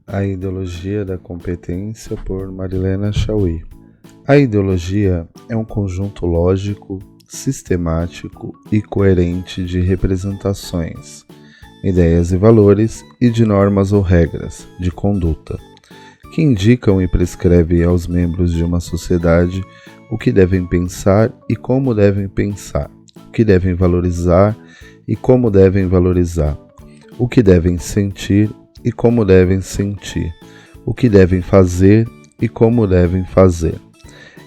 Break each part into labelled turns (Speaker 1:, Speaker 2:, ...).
Speaker 1: A ideologia da competência, por Marilena Chauí. A ideologia é um conjunto lógico, sistemático e coerente de representações, ideias e valores e de normas ou regras de conduta, que indicam e prescrevem aos membros de uma sociedade o que devem pensar e como devem pensar, o que devem valorizar e como devem valorizar, o que devem sentir e como devem sentir, o que devem fazer e como devem fazer.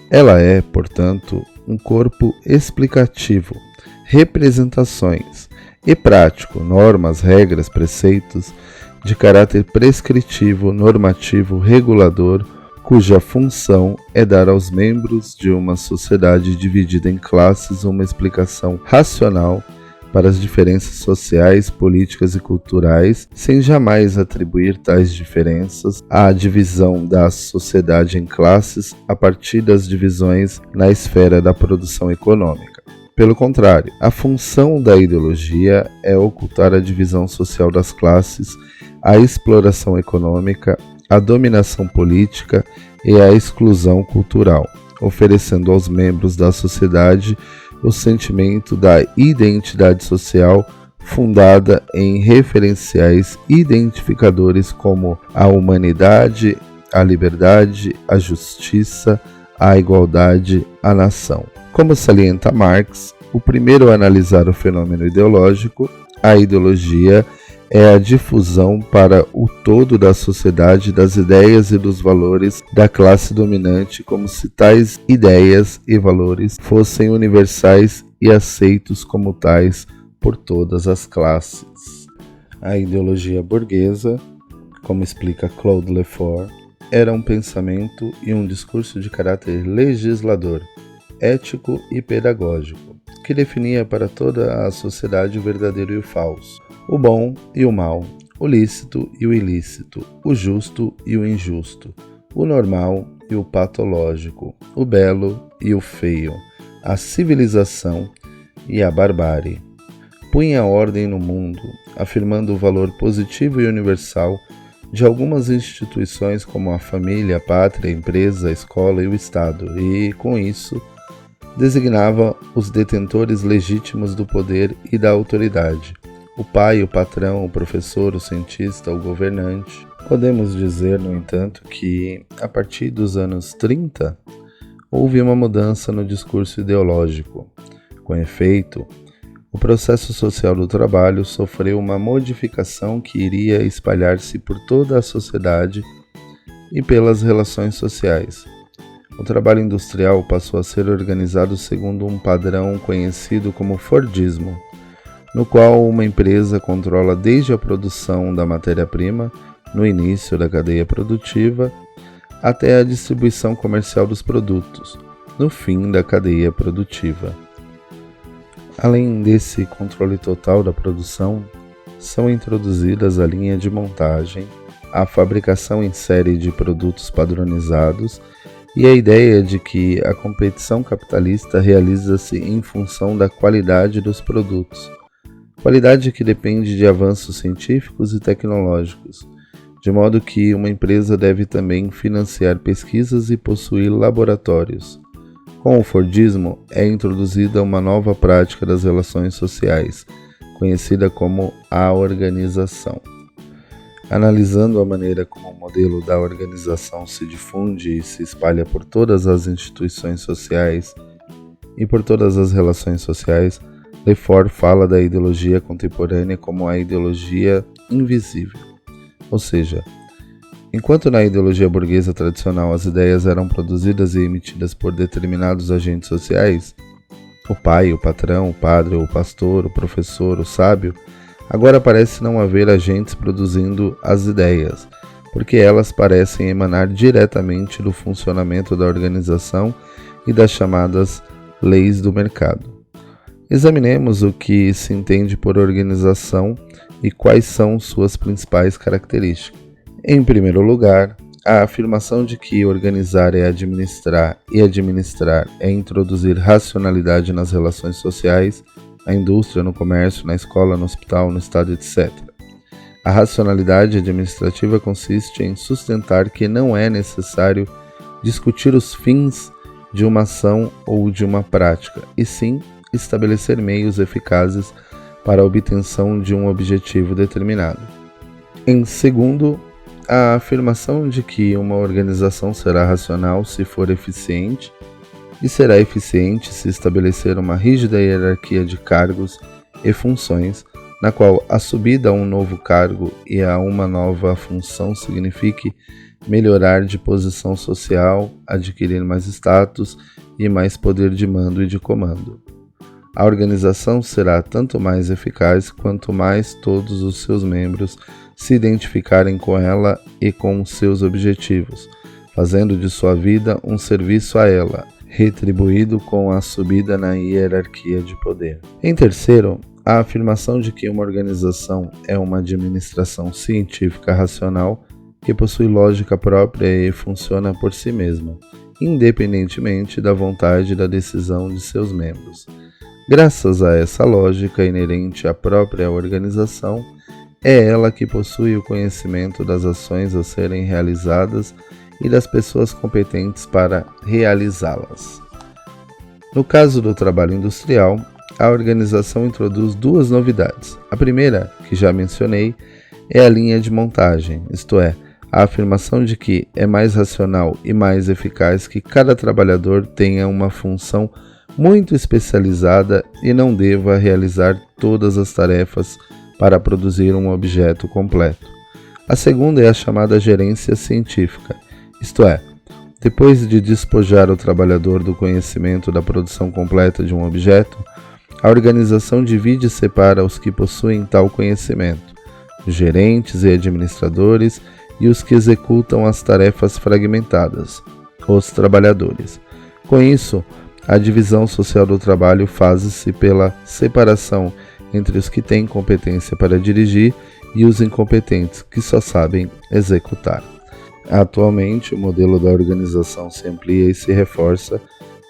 Speaker 1: Ela é, portanto, um corpo explicativo, representações e prático, normas, regras, preceitos de caráter prescritivo, normativo, regulador, cuja função é dar aos membros de uma sociedade dividida em classes uma explicação racional para as diferenças sociais, políticas e culturais, sem jamais atribuir tais diferenças à divisão da sociedade em classes a partir das divisões na esfera da produção econômica. Pelo contrário, a função da ideologia é ocultar a divisão social das classes, a exploração econômica, a dominação política e a exclusão cultural, oferecendo aos membros da sociedade o sentimento da identidade social fundada em referenciais identificadores como a humanidade, a liberdade, a justiça, a igualdade, a nação. Como salienta Marx, o primeiro a analisar o fenômeno ideológico, a ideologia é a difusão para o todo da sociedade das ideias e dos valores da classe dominante, como se tais ideias e valores fossem universais e aceitos como tais por todas as classes. A ideologia burguesa, como explica Claude Lefort, era um pensamento e um discurso de caráter legislador, ético e pedagógico, que definia para toda a sociedade o verdadeiro e o falso, o bom e o mal, o lícito e o ilícito, o justo e o injusto, o normal e o patológico, o belo e o feio, a civilização e a barbárie. Punha ordem no mundo, afirmando o valor positivo e universal de algumas instituições como a família, a pátria, a empresa, a escola e o Estado, e, com isso, designava os detentores legítimos do poder e da autoridade. O pai, o patrão, o professor, o cientista, o governante. Podemos dizer, no entanto, que, a partir dos anos 30, houve uma mudança no discurso ideológico. Com efeito, o processo social do trabalho sofreu uma modificação que iria espalhar-se por toda a sociedade e pelas relações sociais. O trabalho industrial passou a ser organizado segundo um padrão conhecido como Fordismo, no qual uma empresa controla desde a produção da matéria-prima, no início da cadeia produtiva, até a distribuição comercial dos produtos, no fim da cadeia produtiva. Além desse controle total da produção, são introduzidas a linha de montagem, a fabricação em série de produtos padronizados e a ideia de que a competição capitalista realiza-se em função da qualidade dos produtos. Qualidade que depende de avanços científicos e tecnológicos, de modo que uma empresa deve também financiar pesquisas e possuir laboratórios. Com o Fordismo, é introduzida uma nova prática das relações sociais, conhecida como a organização. Analisando a maneira como o modelo da organização se difunde e se espalha por todas as instituições sociais e por todas as relações sociais, Lefort fala da ideologia contemporânea como a ideologia invisível. Ou seja, enquanto na ideologia burguesa tradicional as ideias eram produzidas e emitidas por determinados agentes sociais, o pai, o patrão, o padre, o pastor, o professor, o sábio, agora parece não haver agentes produzindo as ideias, porque elas parecem emanar diretamente do funcionamento da organização e das chamadas leis do mercado. Examinemos o que se entende por organização e quais são suas principais características. Em primeiro lugar, a afirmação de que organizar é administrar e administrar é introduzir racionalidade nas relações sociais, na indústria, no comércio, na escola, no hospital, no Estado, etc. A racionalidade administrativa consiste em sustentar que não é necessário discutir os fins de uma ação ou de uma prática, e sim estabelecer meios eficazes para a obtenção de um objetivo determinado. Em segundo, a afirmação de que uma organização será racional se for eficiente e será eficiente se estabelecer uma rígida hierarquia de cargos e funções, na qual a subida a um novo cargo e a uma nova função signifique melhorar de posição social, adquirir mais status e mais poder de mando e de comando. A organização será tanto mais eficaz quanto mais todos os seus membros se identificarem com ela e com seus objetivos, fazendo de sua vida um serviço a ela, retribuído com a subida na hierarquia de poder. Em terceiro, a afirmação de que uma organização é uma administração científica racional que possui lógica própria e funciona por si mesma, independentemente da vontade e da decisão de seus membros. Graças a essa lógica inerente à própria organização, é ela que possui o conhecimento das ações a serem realizadas e das pessoas competentes para realizá-las. No caso do trabalho industrial, a organização introduz duas novidades. A primeira, que já mencionei, é a linha de montagem, isto é, a afirmação de que é mais racional e mais eficaz que cada trabalhador tenha uma função muito especializada e não deva realizar todas as tarefas para produzir um objeto completo. A segunda é a chamada gerência científica, isto é, depois de despojar o trabalhador do conhecimento da produção completa de um objeto, a organização divide e separa os que possuem tal conhecimento, os gerentes e administradores, e os que executam as tarefas fragmentadas, os trabalhadores. Com isso, a divisão social do trabalho faz-se pela separação entre os que têm competência para dirigir e os incompetentes, que só sabem executar. Atualmente, o modelo da organização se amplia e se reforça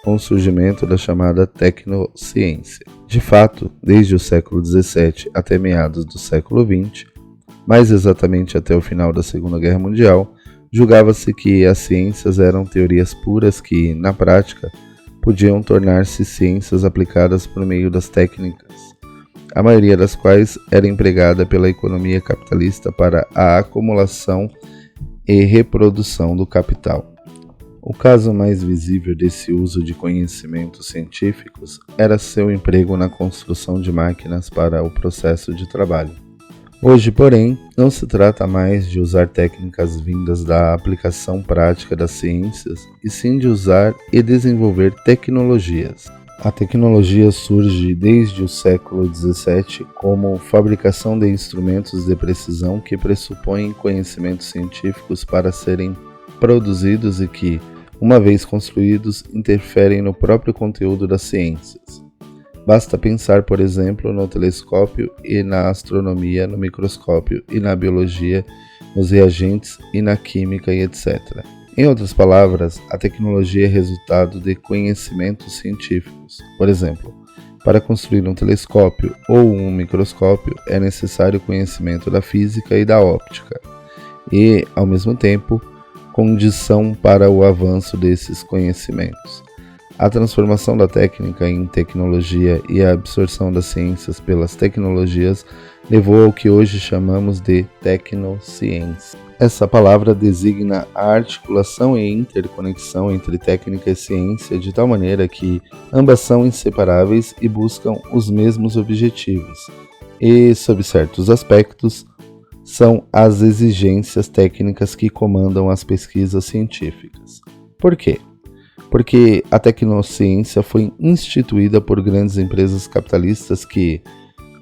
Speaker 1: com o surgimento da chamada tecnociência. De fato, desde o século XVII até meados do século XX, mais exatamente até o final da Segunda Guerra Mundial, julgava-se que as ciências eram teorias puras que, na prática, podiam tornar-se ciências aplicadas por meio das técnicas, a maioria das quais era empregada pela economia capitalista para a acumulação e reprodução do capital. O caso mais visível desse uso de conhecimentos científicos era seu emprego na construção de máquinas para o processo de trabalho. Hoje, porém, não se trata mais de usar técnicas vindas da aplicação prática das ciências, e sim de usar e desenvolver tecnologias. A tecnologia surge desde o século XVII como fabricação de instrumentos de precisão que pressupõem conhecimentos científicos para serem produzidos e que, uma vez construídos, interferem no próprio conteúdo das ciências. Basta pensar, por exemplo, no telescópio e na astronomia, no microscópio e na biologia, nos reagentes e na química e etc. Em outras palavras, a tecnologia é resultado de conhecimentos científicos. Por exemplo, para construir um telescópio ou um microscópio é necessário conhecimento da física e da óptica e, ao mesmo tempo, condição para o avanço desses conhecimentos. A transformação da técnica em tecnologia e a absorção das ciências pelas tecnologias levou ao que hoje chamamos de tecnociência. Essa palavra designa a articulação e interconexão entre técnica e ciência de tal maneira que ambas são inseparáveis e buscam os mesmos objetivos, e, sob certos aspectos, são as exigências técnicas que comandam as pesquisas científicas. Por quê? Porque a tecnociência foi instituída por grandes empresas capitalistas que,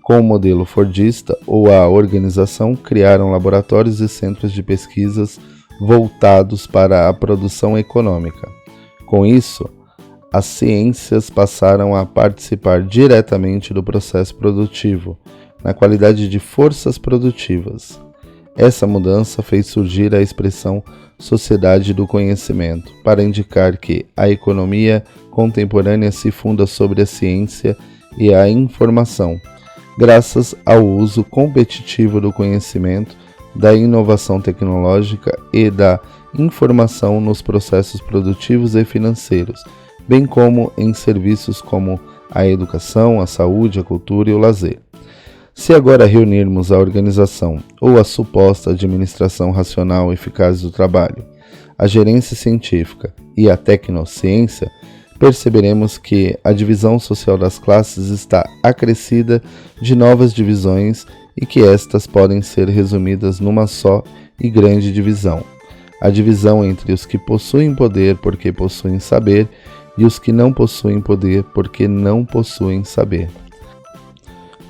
Speaker 1: com o modelo fordista ou a organização, criaram laboratórios e centros de pesquisas voltados para a produção econômica. Com isso, as ciências passaram a participar diretamente do processo produtivo, na qualidade de forças produtivas. Essa mudança fez surgir a expressão sociedade do conhecimento, para indicar que a economia contemporânea se funda sobre a ciência e a informação, graças ao uso competitivo do conhecimento, da inovação tecnológica e da informação nos processos produtivos e financeiros, bem como em serviços como a educação, a saúde, a cultura e o lazer. Se agora reunirmos a organização ou a suposta administração racional e eficaz do trabalho, a gerência científica e a tecnociência, perceberemos que a divisão social das classes está acrescida de novas divisões e que estas podem ser resumidas numa só e grande divisão: a divisão entre os que possuem poder porque possuem saber e os que não possuem poder porque não possuem saber.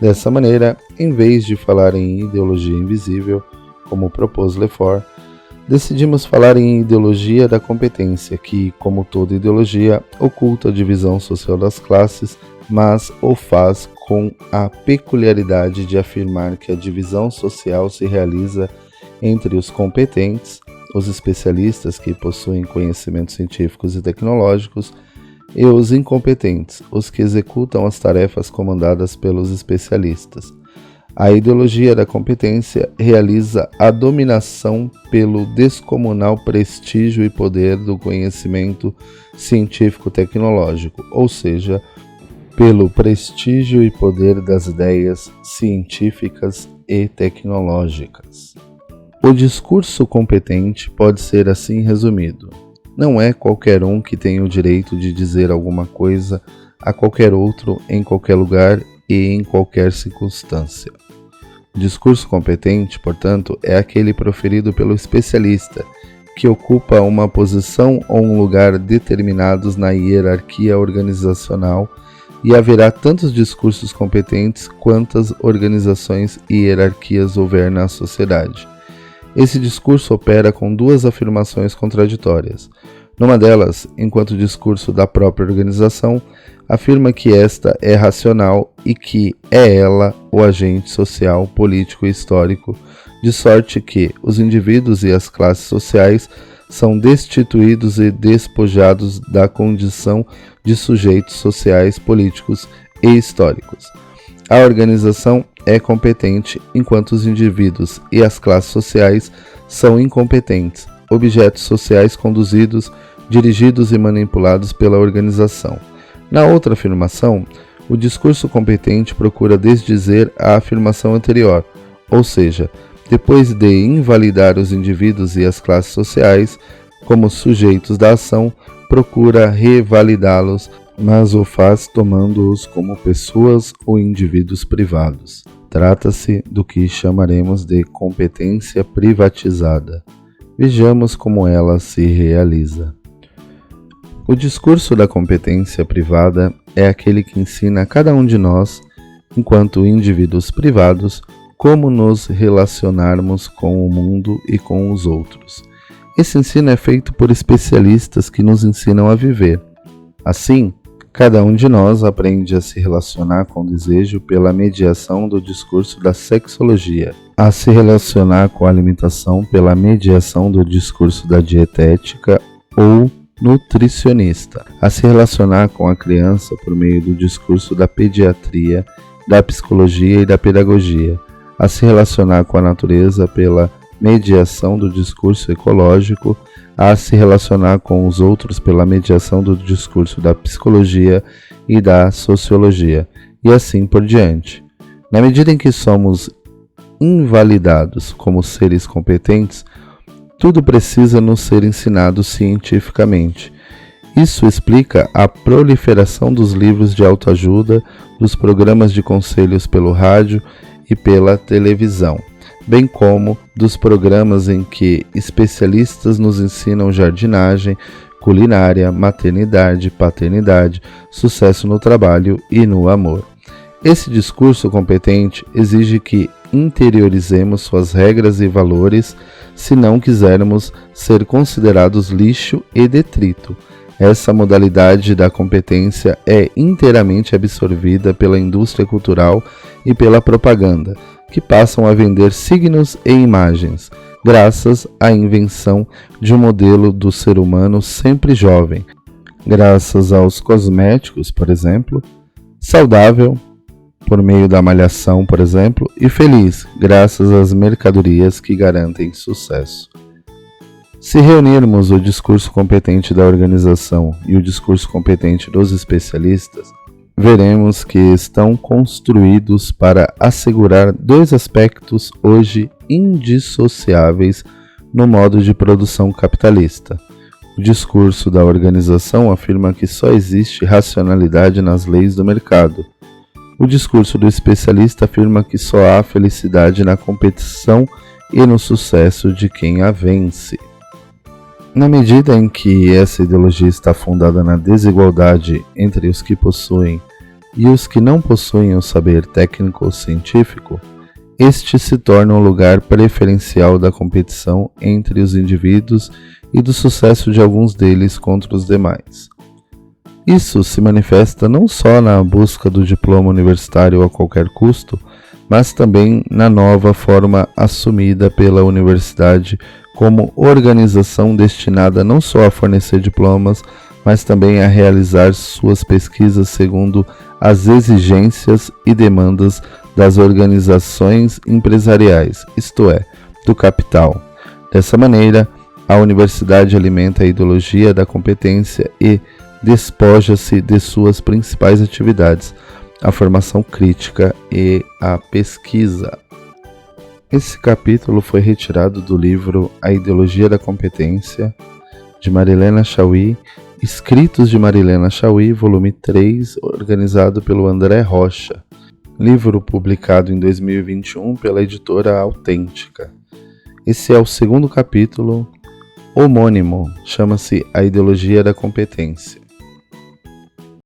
Speaker 1: Dessa maneira, em vez de falar em ideologia invisível, como propôs Lefort, decidimos falar em ideologia da competência, que, como toda ideologia, oculta a divisão social das classes, mas o faz com a peculiaridade de afirmar que a divisão social se realiza entre os competentes, os especialistas que possuem conhecimentos científicos e tecnológicos, e os incompetentes, os que executam as tarefas comandadas pelos especialistas. A ideologia da competência realiza a dominação pelo descomunal prestígio e poder do conhecimento científico-tecnológico, ou seja, pelo prestígio e poder das ideias científicas e tecnológicas. O discurso competente pode ser assim resumido: não é qualquer um que tem o direito de dizer alguma coisa a qualquer outro em qualquer lugar e em qualquer circunstância. O discurso competente, portanto, é aquele proferido pelo especialista, que ocupa uma posição ou um lugar determinados na hierarquia organizacional, e haverá tantos discursos competentes quantas organizações e hierarquias houver na sociedade. Esse discurso opera com duas afirmações contraditórias. Numa delas, enquanto discurso da própria organização, afirma que esta é racional e que é ela o agente social, político e histórico, de sorte que os indivíduos e as classes sociais são destituídos e despojados da condição de sujeitos sociais, políticos e históricos. A organização é competente enquanto os indivíduos e as classes sociais são incompetentes, objetos sociais conduzidos, dirigidos e manipulados pela organização. Na outra afirmação, o discurso competente procura desdizer a afirmação anterior, ou seja, depois de invalidar os indivíduos e as classes sociais como sujeitos da ação, procura revalidá-los, mas o faz tomando-os como pessoas ou indivíduos privados. Trata-se do que chamaremos de competência privatizada. Vejamos como ela se realiza. O discurso da competência privada é aquele que ensina a cada um de nós, enquanto indivíduos privados, como nos relacionarmos com o mundo e com os outros. Esse ensino é feito por especialistas que nos ensinam a viver. Assim, cada um de nós aprende a se relacionar com o desejo pela mediação do discurso da sexologia, a se relacionar com a alimentação pela mediação do discurso da dietética ou nutricionista, a se relacionar com a criança por meio do discurso da pediatria, da psicologia e da pedagogia, a se relacionar com a natureza pela mediação do discurso ecológico, a se relacionar com os outros pela mediação do discurso da psicologia e da sociologia, e assim por diante. Na medida em que somos invalidados como seres competentes, tudo precisa nos ser ensinado cientificamente. Isso explica a proliferação dos livros de autoajuda, dos programas de conselhos pelo rádio e pela televisão, bem como dos programas em que especialistas nos ensinam jardinagem, culinária, maternidade, paternidade, sucesso no trabalho e no amor. Esse discurso competente exige que interiorizemos suas regras e valores se não quisermos ser considerados lixo e detrito. Essa modalidade da competência é inteiramente absorvida pela indústria cultural e pela propaganda, que passam a vender signos e imagens, graças à invenção de um modelo do ser humano sempre jovem, graças aos cosméticos, por exemplo, saudável, por meio da malhação, por exemplo, e feliz, graças às mercadorias que garantem sucesso. Se reunirmos o discurso competente da organização e o discurso competente dos especialistas, veremos que estão construídos para assegurar dois aspectos hoje indissociáveis no modo de produção capitalista. O discurso da organização afirma que só existe racionalidade nas leis do mercado. O discurso do especialista afirma que só há felicidade na competição e no sucesso de quem a vence. Na medida em que essa ideologia está fundada na desigualdade entre os que possuem e os que não possuem o saber técnico ou científico, este se torna um lugar preferencial da competição entre os indivíduos e do sucesso de alguns deles contra os demais. Isso se manifesta não só na busca do diploma universitário a qualquer custo, mas também na nova forma assumida pela universidade como organização destinada não só a fornecer diplomas, mas também a realizar suas pesquisas segundo as exigências e demandas das organizações empresariais, isto é, do capital. Dessa maneira, a universidade alimenta a ideologia da competência e despoja-se de suas principais atividades, a formação crítica e a pesquisa. Esse capítulo foi retirado do livro A Ideologia da Competência, de Marilena Chaui, Escritos de Marilena Chaui, volume 3, organizado pelo André Rocha, livro publicado em 2021 pela editora Autêntica. Esse é o segundo capítulo, homônimo, chama-se A Ideologia da Competência.